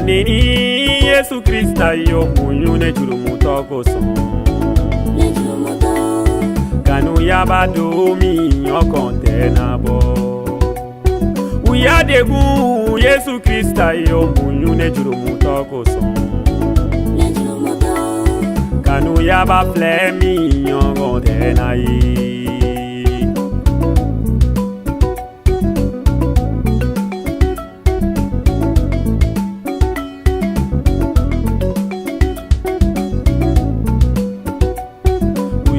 Nini Yesu Krista yo munyu ne jurumu toko son Kanu yabado mi yokonte na bo Uya degu Yesu Krista yo munyu ne jurumu toko son Kanu yaba ple mi yokonte na yi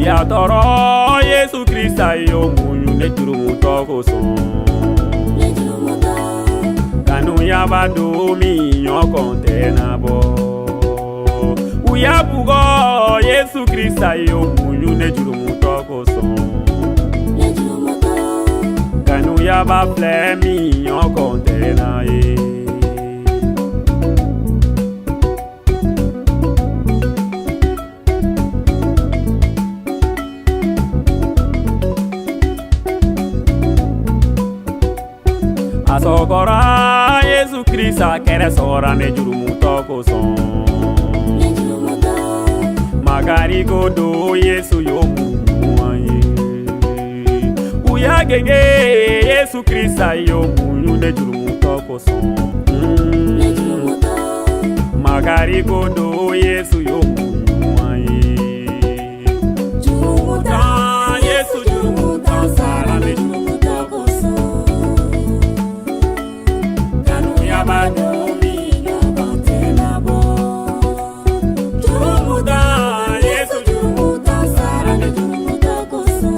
Ya toro Yesu Krista yo munyu ne jurumu toko son Kanu yabado mi yokonte na bo Uya bugo Yesu Krista yo munyu ne jurumu toko son Kanu yaba ple mi yokonte na ye Asokora Yesu Krista kere sora ne jurumu toko son Magari godo Yesu yo munye Uya genge Yesu Krista yo munyu ne jurumu toko son Magari godo Yesu yo munye Jurumu ta Yesu jurumu ta sara ne jurumu toko son Yabado mi yokonte na bo Jurumu ta Yesu jurumu ta sara ne jurumu toko son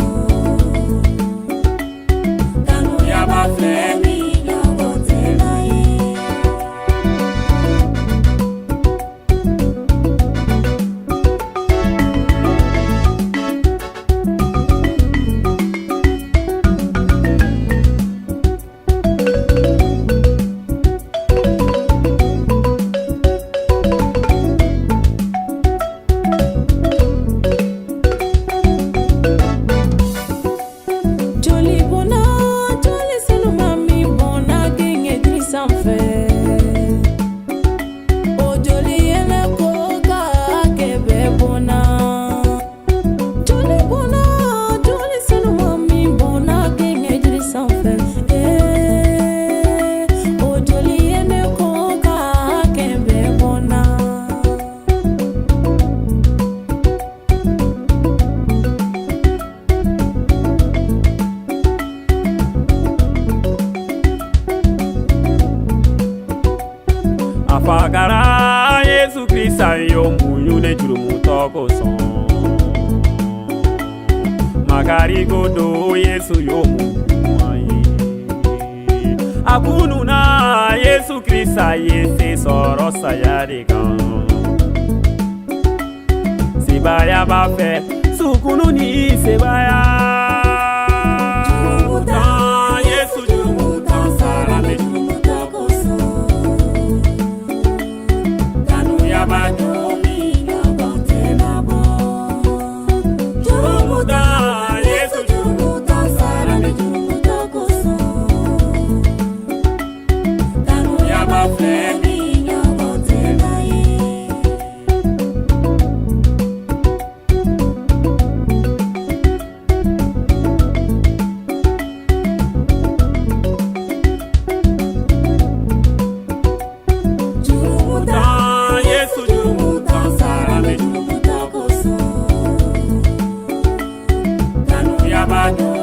Kanu yaba ple mi yokonte na ye Afagara Yesu Krista yo munyu ne jurumu toko son Magari godo Yesu yo munyu Akunu na Yesu Krista yese soro sayade kan Sibaya bafe sukunu ni sebaya Yabado mi yokonte na bo Jurumu ta Yesu jurumu ta sara ne jurumu toko son Kanu yaba ple mi yokonte na ye Jurumu ta Yabado